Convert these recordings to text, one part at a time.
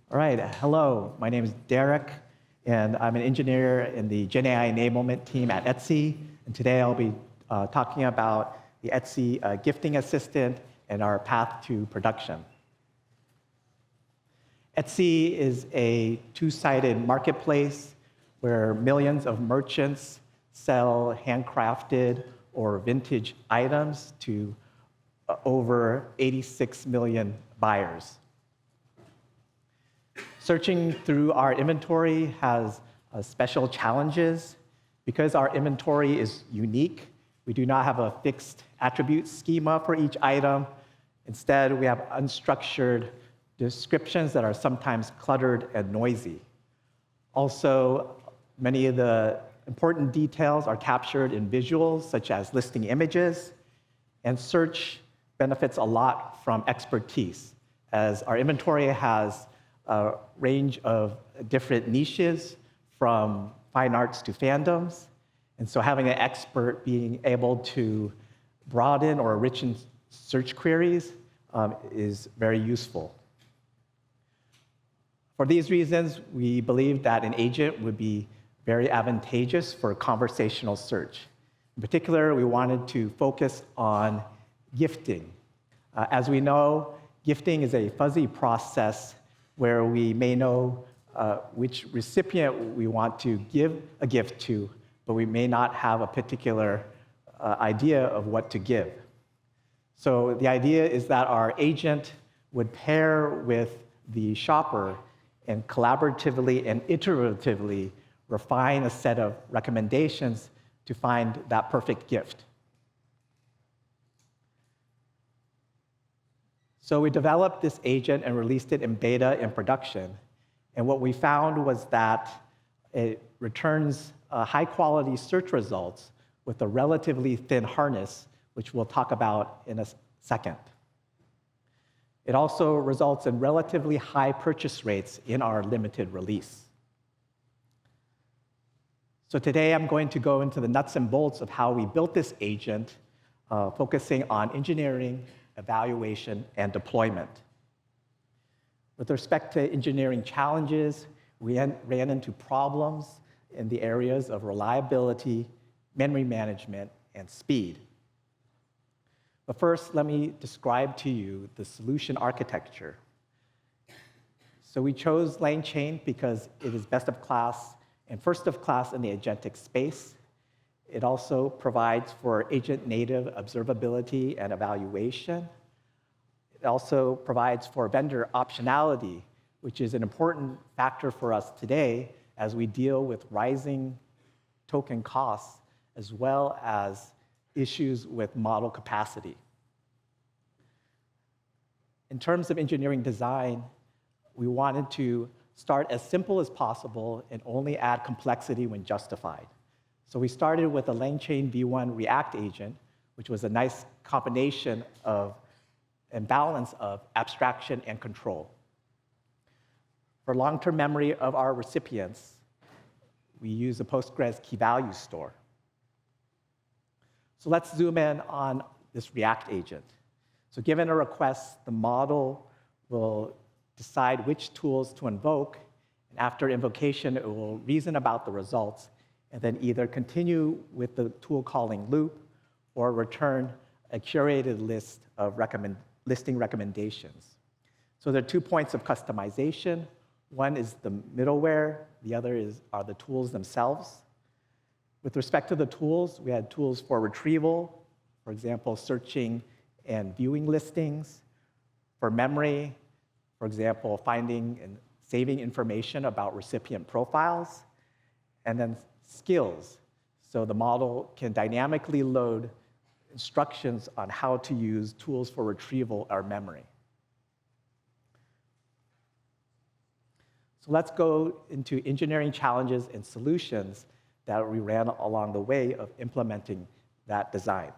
All right, hello. My name is Derrick, and I'm an engineer in the GenAI Enablement team at Etsy. And today I'll be talking about the Etsy gifting assistant and our path to production. Etsy is a two-sided marketplace where millions of merchants sell handcrafted or vintage items to over 86 million buyers. Searching through our inventory has special challenges. Because our inventory is unique, we do not have a fixed attribute schema for each item. Instead, we have unstructured descriptions that are sometimes cluttered and noisy. Also, many of the important details are captured in visuals, such as listing images, and search benefits a lot from expertise, as our inventory has a range of different niches, from fine arts to fandoms. And so having an expert being able to broaden or enrich search queries is very useful. For these reasons, we believe that an agent would be very advantageous for conversational search. In particular, we wanted to focus on gifting. As we know, gifting is a fuzzy process where we may know which recipient we want to give a gift to, but we may not have a particular idea of what to give. So the idea is that our agent would pair with the shopper and collaboratively and iteratively refine a set of recommendations to find that perfect gift. So we developed this agent and released it in beta in production. And what we found was that it returns high-quality search results with a relatively thin harness, which we'll talk about in a second. It also results in relatively high purchase rates in our limited release. So today I'm going to go into the nuts and bolts of how we built this agent, focusing on engineering, evaluation, and deployment. With respect to engineering challenges, we ran into problems in the areas of reliability, memory management, and speed. But first, let me describe to you the solution architecture. So we chose LangChain because it is best of class and first of class in the agentic space. It also provides for agent-native observability and evaluation. It also provides for vendor optionality, which is an important factor for us today as we deal with rising token costs, as well as issues with model capacity. In terms of engineering design, we wanted to start as simple as possible and only add complexity when justified. So we started with a LangChain v1 React agent, which was a nice combination of and balance of abstraction and control. For long-term memory of our recipients, we use a Postgres key value store. So let's zoom in on this React agent. So given a request, the model will decide which tools to invoke, and after invocation, it will reason about the results, and then either continue with the tool calling loop or return a curated list of listing recommendations. So there are 2 points of customization. One is the middleware, the other are the tools themselves. With respect to the tools, we had tools for retrieval, for example, searching and viewing listings. For memory, for example, finding and saving information about recipient profiles. And then skills, so the model can dynamically load instructions on how to use tools for retrieval or memory. So let's go into engineering challenges and solutions that we ran along the way of implementing that design.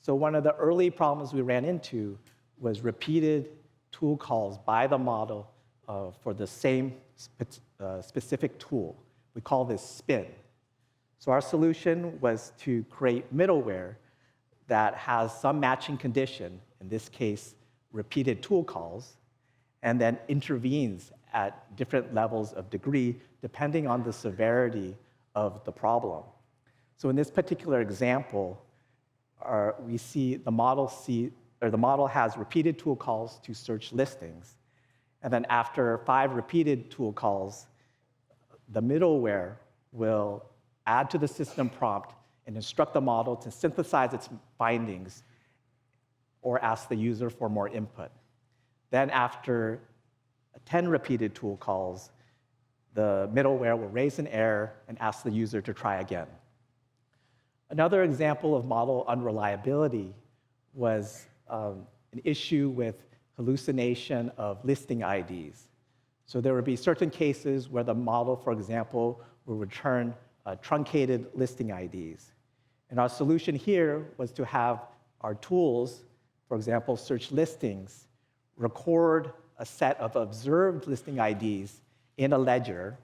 So one of the early problems we ran into was repeated tool calls by the model for the same specific tool. We call this spin. So our solution was to create middleware that has some matching condition, in this case, repeated tool calls, and then intervenes at different levels of degree depending on the severity of the problem. So in this particular example, we see the model has repeated tool calls to search listings. And then after 5 repeated tool calls, the middleware will add to the system prompt and instruct the model to synthesize its findings or ask the user for more input. Then after 10 repeated tool calls, the middleware will raise an error and ask the user to try again. Another example of model unreliability was an issue with hallucination of listing IDs. So there would be certain cases where the model, for example, will return truncated listing IDs. And our solution here was to have our tools, for example, search listings, record a set of observed listing IDs in a ledger,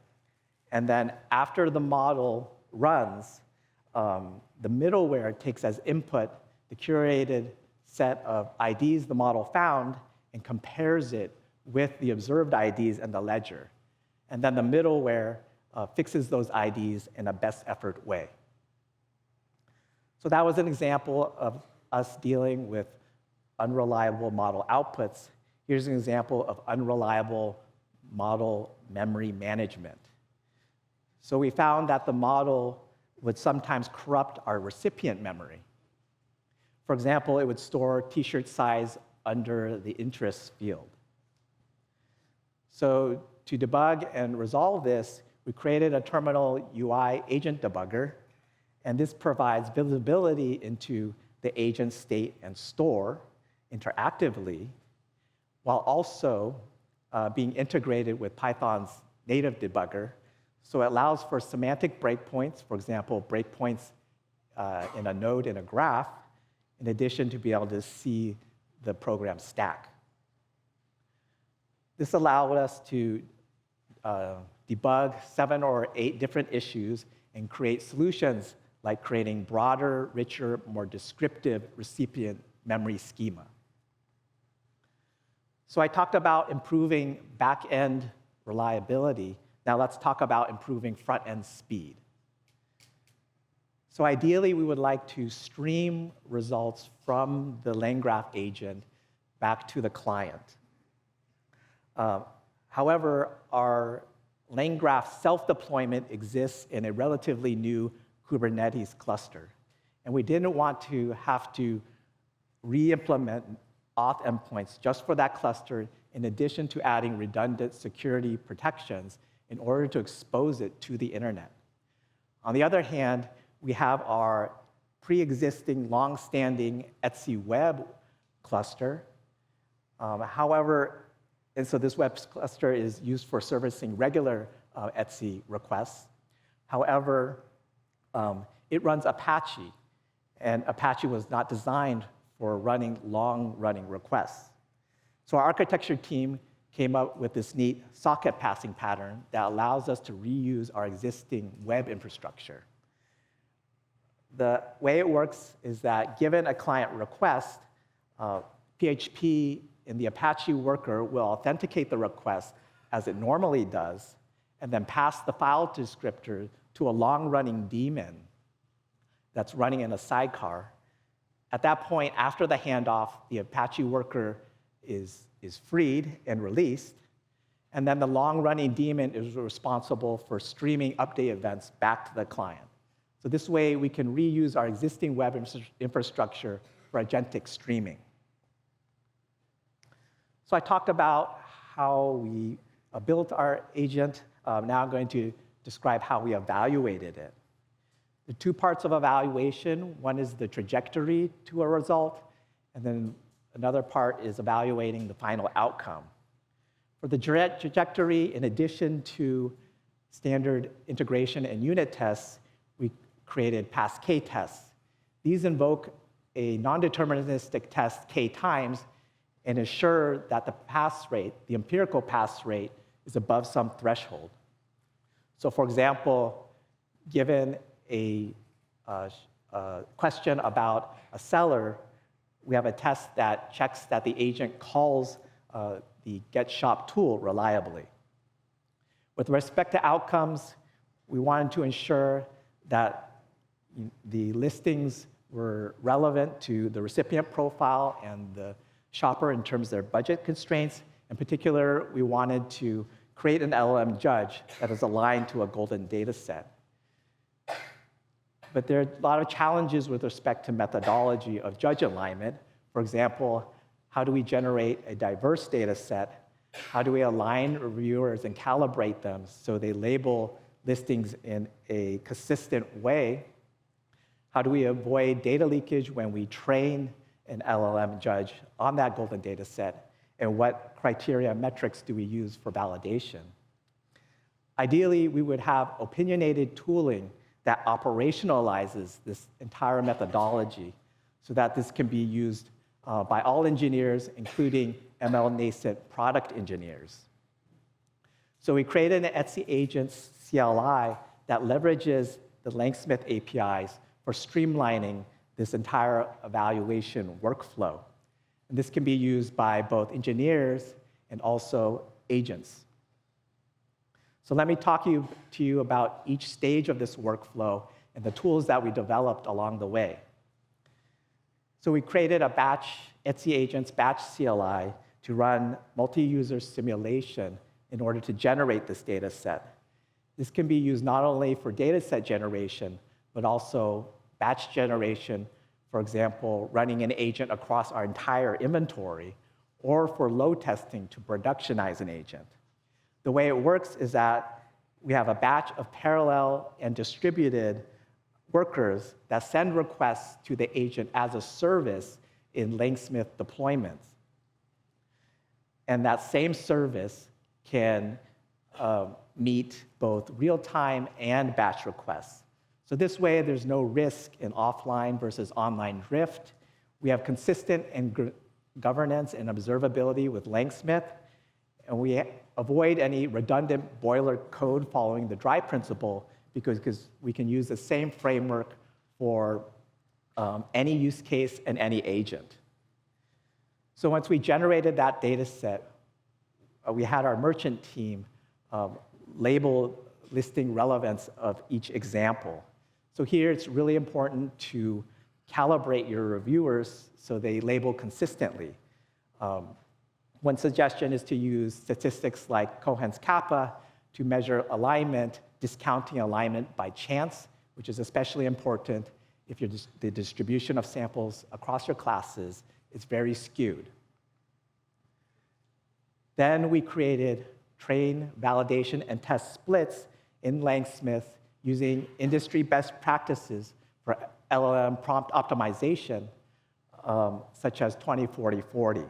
and then after the model runs, the middleware takes as input the curated set of IDs the model found and compares it with the observed IDs in the ledger. And then the middleware fixes those IDs in a best effort way. So that was an example of us dealing with unreliable model outputs. Here's an example of unreliable model memory management. So we found that the model would sometimes corrupt our recipient memory. For example, it would store t-shirt size under the interests field. So to debug and resolve this, we created a terminal UI agent debugger, and this provides visibility into the agent state and store interactively, while also being integrated with Python's native debugger. So it allows for semantic breakpoints, for example, breakpoints in a node in a graph, in addition to be able to see the program stack. This allowed us to debug 7 or 8 different issues and create solutions like creating broader, richer, more descriptive recipient memory schema. So I talked about improving back-end reliability. Now let's talk about improving front-end speed. So ideally, we would like to stream results from the LangGraph agent back to the client. However, our LangGraph self-deployment exists in a relatively new Kubernetes cluster. And we didn't want to have to re-implement auth endpoints just for that cluster, in addition to adding redundant security protections in order to expose it to the internet. On the other hand, we have our pre-existing, long-standing Etsy web cluster. And so this web cluster is used for servicing regular Etsy requests. However, it runs Apache, and Apache was not designed for running long-running requests. So our architecture team came up with this neat socket passing pattern that allows us to reuse our existing web infrastructure. The way it works is that given a client request, PHP in the Apache worker will authenticate the request as it normally does, and then pass the file descriptor to a long-running daemon that's running in a sidecar. At that point, after the handoff, the Apache worker is freed and released, and then the long-running daemon is responsible for streaming update events back to the client. So this way, we can reuse our existing web infrastructure for agentic streaming. So I talked about how we built our agent. Now I'm going to describe how we evaluated it. The 2 parts of evaluation, one is the trajectory to a result, and then another part is evaluating the final outcome. For the trajectory, in addition to standard integration and unit tests, we created pass K tests. These invoke a non-deterministic test K times and ensure that the pass rate, the empirical pass rate, is above some threshold. So for example, given a question about a seller, we have a test that checks that the agent calls the the getShop tool reliably. With respect to outcomes, we wanted to ensure that the listings were relevant to the recipient profile and the shopper in terms of their budget constraints. In particular, we wanted to create an LLM judge that is aligned to a golden data set. But there are a lot of challenges with respect to methodology of judge alignment. For example, how do we generate a diverse data set? How do we align reviewers and calibrate them so they label listings in a consistent way? How do we avoid data leakage when we train an LLM judge on that golden data set? And what criteria and metrics do we use for validation? Ideally, we would have opinionated tooling that operationalizes this entire methodology so that this can be used by all engineers, including ML nascent product engineers. So we created an Agents CLI that leverages the LangSmith APIs for streamlining this entire evaluation workflow. And this can be used by both engineers and also agents. So let me talk to you about each stage of this workflow and the tools that we developed along the way. So we created a Agents batch CLI to run multi-user simulation in order to generate this data set. This can be used not only for data set generation, but also batch generation, for example, running an agent across our entire inventory, or for load testing to productionize an agent. The way it works is that we have a batch of parallel and distributed workers that send requests to the agent as a service in LangSmith deployments. And that same service can meet both real-time and batch requests. So this way, there's no risk in offline versus online drift. We have consistent governance and observability with LangSmith, and we avoid any redundant boiler code following the dry principle because we can use the same framework for any use case and any agent. So once we generated that data set, we had our merchant team label listing relevance of each example. So here it's really important to calibrate your reviewers so they label consistently. One suggestion is to use statistics like Cohen's kappa to measure alignment, discounting alignment by chance, which is especially important if the distribution of samples across your classes is very skewed. Then we created train, validation, and test splits in LangSmith using industry best practices for LLM prompt optimization, such as 20-40-40.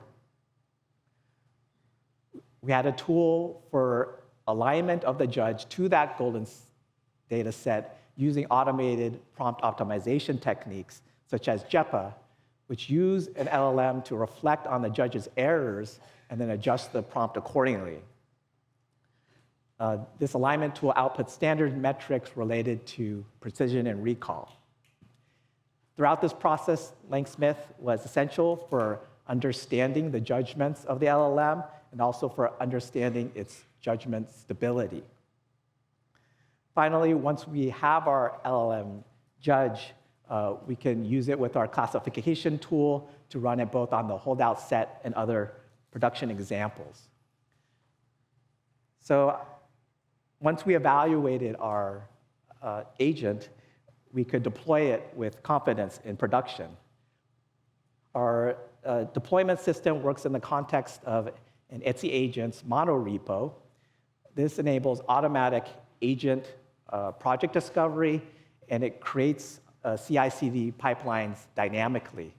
We had a tool for alignment of the judge to that golden data set using automated prompt optimization techniques, such as JEPA, which use an LLM to reflect on the judge's errors and then adjust the prompt accordingly. This alignment tool outputs standard metrics related to precision and recall. Throughout this process, LangSmith was essential for understanding the judgments of the LLM and also for understanding its judgment stability. Finally, once we have our LLM judge, we can use it with our classification tool to run it both on the holdout set and other production examples. So once we evaluated our agent, we could deploy it with confidence in production. Our deployment system works in the context of an Agents monorepo. This enables automatic agent project discovery, and it creates CI/CD pipelines dynamically.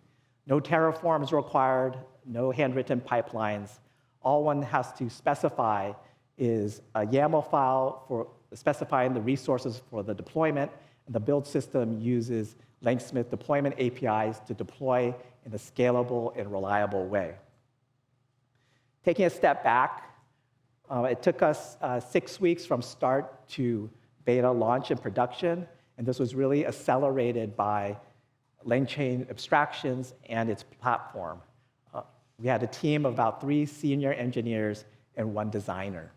No Terraform is required, no handwritten pipelines. All one has to specify is a YAML file for specifying the resources for the deployment, and the build system uses LangSmith deployment APIs to deploy in a scalable and reliable way. Taking a step back, it took us 6 weeks from start to beta launch and production, and this was really accelerated by LangChain abstractions and its platform. We had a team of about 3 senior engineers and 1 designer.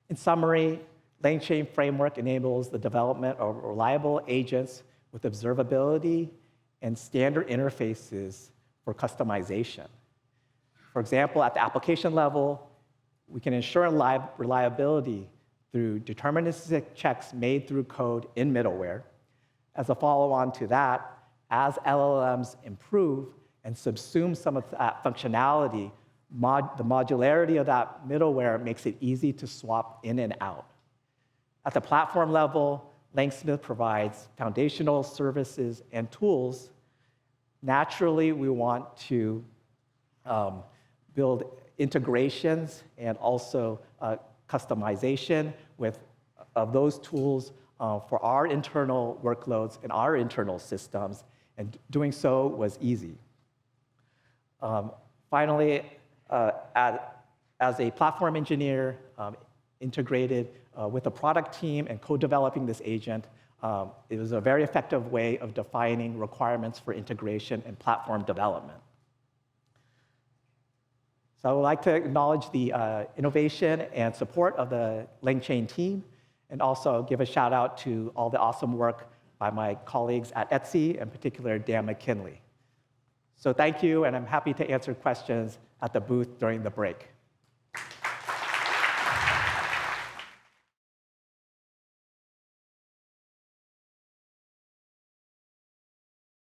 In summary, LangChain framework enables the development of reliable agents with observability and standard interfaces for customization. For example, at the application level, we can ensure reliability through deterministic checks made through code in middleware. As a follow-on to that, as LLMs improve and subsume some of that functionality, the modularity of that middleware makes it easy to swap in and out. At the platform level, LangSmith provides foundational services and tools. Naturally, we want to build integrations and also customization of those tools for our internal workloads and our internal systems, and doing so was easy. Finally, as a platform engineer integrated with a product team and co-developing this agent, it was a very effective way of defining requirements for integration and platform development. So I would like to acknowledge the innovation and support of the LangChain team, and also give a shout out to all the awesome work by my colleagues at Etsy, in particular Dan McKinley. So thank you, and I'm happy to answer questions at the booth during the break.